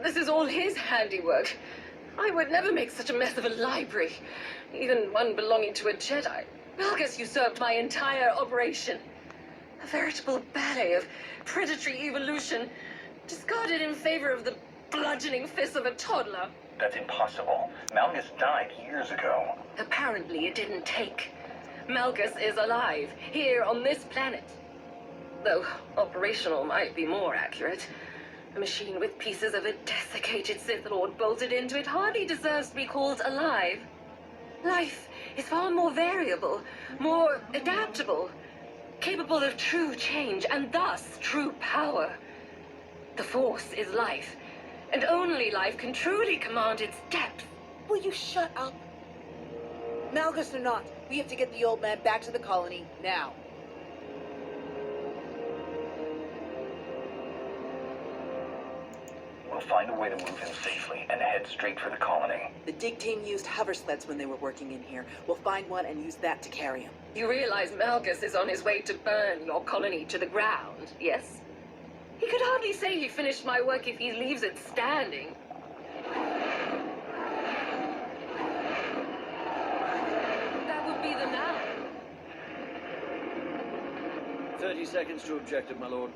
This is all his handiwork. I would never make such a mess of a library, even one belonging to a Jedi. Malgus usurped my entire operation. A veritable ballet of predatory evolution, discarded in favor of the bludgeoning fists of a toddler. That's impossible. Malgus died years ago. Apparently it didn't take. Malgus is alive, here on this planet. Though operational might be more accurate. A machine with pieces of a desiccated Sith Lord bolted into it hardly deserves to be called alive. Life is far more variable, more adaptable, capable of true change, and thus true power. The Force is life, and only life can truly command its depth. Will you shut up? Malgus or not, we have to get the old man back to the colony, now. We'll find a way to move him safely and head straight for the colony. The dig team used hover sleds when they were working in here. We'll find one and use that to carry him. You realize Malgus is on his way to burn your colony to the ground, yes? He could hardly say he finished my work if he leaves it standing. That would be the now. 30 seconds to objective, my lord.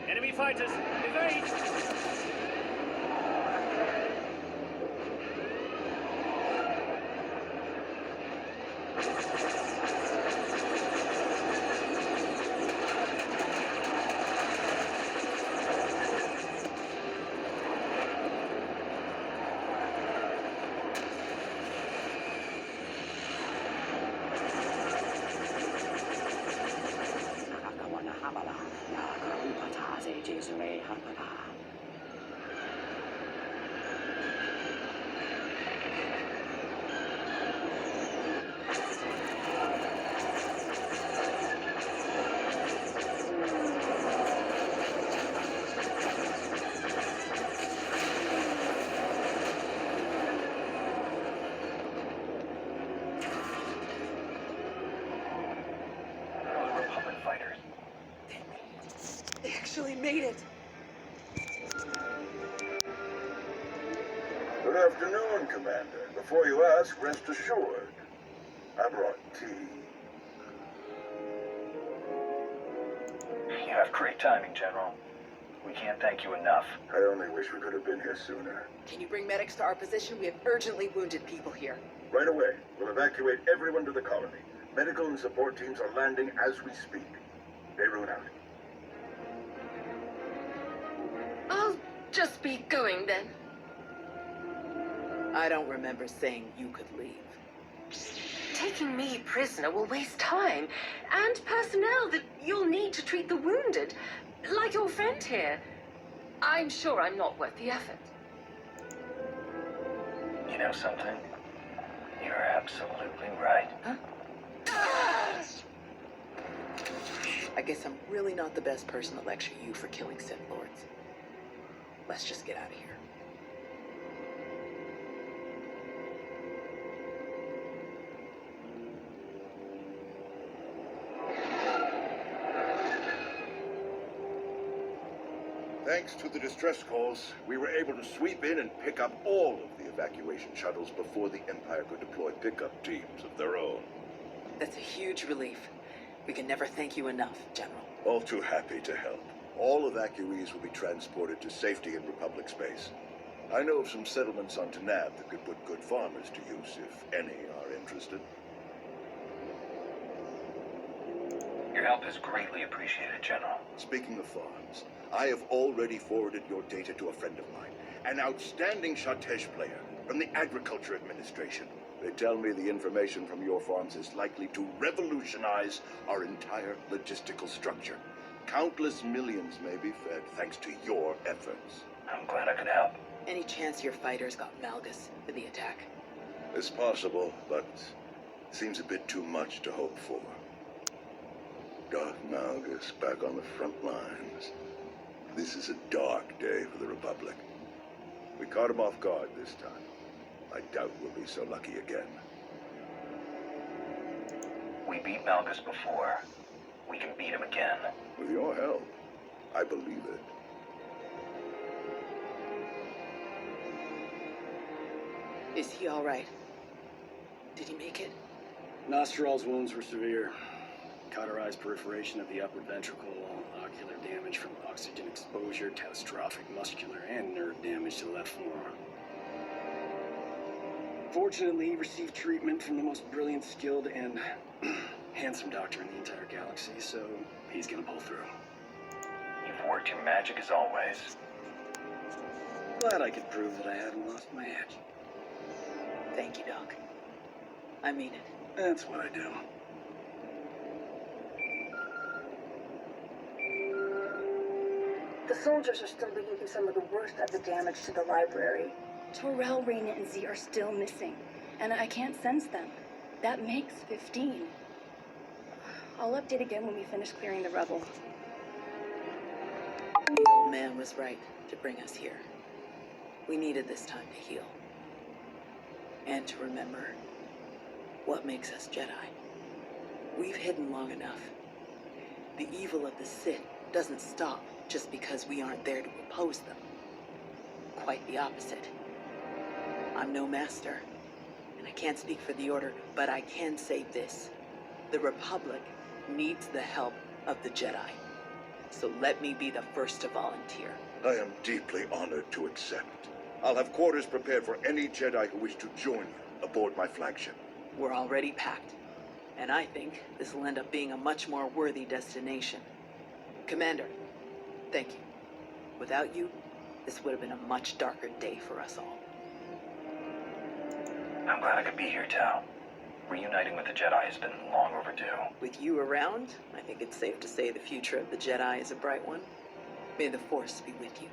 Enemy fighters, evade! Republic fighters. They actually made it. Good afternoon, Commander. Before you ask, rest assured. I brought tea. You have great timing, General. We can't thank you enough. I only wish we could have been here sooner. Can you bring medics to our position? We have urgently wounded people here. Right away. We'll evacuate everyone to the colony. Medical and support teams are landing as we speak. Beirut out. I'll just be going then. I don't remember saying you could leave. Taking me prisoner will waste time and personnel that you'll need to treat the wounded, like your friend here. I'm sure I'm not worth the effort. You know something? You're absolutely right. Huh? I guess I'm really not the best person to lecture you for killing Sith Lords. Let's just get out of here. Thanks to the distress calls, we were able to sweep in and pick up all of the evacuation shuttles before the Empire could deploy pickup teams of their own. That's a huge relief. We can never thank you enough, General. All too happy to help. All evacuees will be transported to safety in Republic space. I know of some settlements on Tanab that could put good farmers to use, if any are interested. Your help is greatly appreciated, General. Speaking of farms, I have already forwarded your data to a friend of mine, an outstanding Shatej player from the Agriculture Administration. They tell me the information from your farms is likely to revolutionize our entire logistical structure. Countless millions may be fed thanks to your efforts. I'm glad I could help. Any chance your fighters got Malgus for the attack? It's possible, but seems a bit too much to hope for. Darth Malgus back on the front lines. This is a dark day for the Republic. We caught him off guard this time. I doubt we'll be so lucky again. We beat Malgus before. We can beat him again. With your help, I believe it. Is he all right? Did he make it? Nostral's wounds were severe. Cauterized perforation of the upper ventricle, ocular damage from oxygen exposure, catastrophic muscular and nerve damage to the left forearm. Fortunately, he received treatment from the most brilliant, skilled, and handsome doctor in the entire galaxy, so he's gonna pull through. You've worked your magic as always. Glad I could prove that I hadn't lost my edge. Thank you, Doc. I mean it. That's what I do. The soldiers are still digging through some of the worst of the damage to the library. Torrell, Reyna, and Z are still missing, and I can't sense them. That makes 15. I'll update again when we finish clearing the rubble. The old man was right to bring us here. We needed this time to heal. And to remember what makes us Jedi. We've hidden long enough. The evil of the Sith doesn't stop just because we aren't there to oppose them. Quite the opposite. I'm no master, and I can't speak for the Order, but I can say this. The Republic needs the help of the Jedi. So let me be the first to volunteer. I am deeply honored to accept. I'll have quarters prepared for any Jedi who wish to join you aboard my flagship. We're already packed, and I think this will end up being a much more worthy destination. Commander, thank you. Without you, this would have been a much darker day for us all. I'm glad I could be here, Tao. Reuniting with the Jedi has been long overdue. With you around, I think it's safe to say the future of the Jedi is a bright one. May the Force be with you.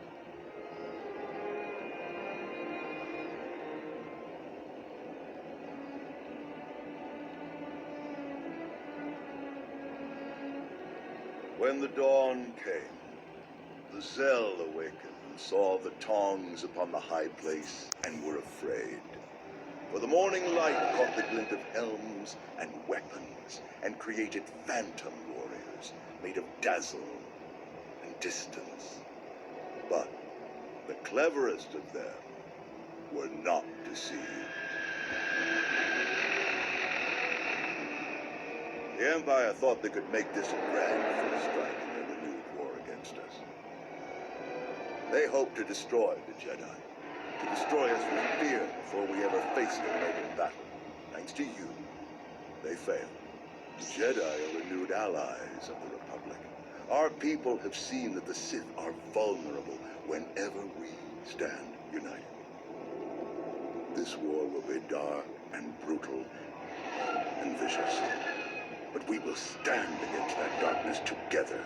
When the dawn came, the Zell awakened and saw the tongs upon the high place and were afraid. For the morning light caught the glint of helms and weapons and created phantom warriors made of dazzle and distance. But the cleverest of them were not deceived. The Empire thought they could make this a grand first strike in their renewed war against us. They hoped to destroy the Jedi, to destroy us with fear before we ever faced them in open battle. Thanks to you, they failed. The Jedi are renewed allies of the Republic. Our people have seen that the Sith are vulnerable whenever we stand united. This war will be dark and brutal and vicious. But we will stand against that darkness together.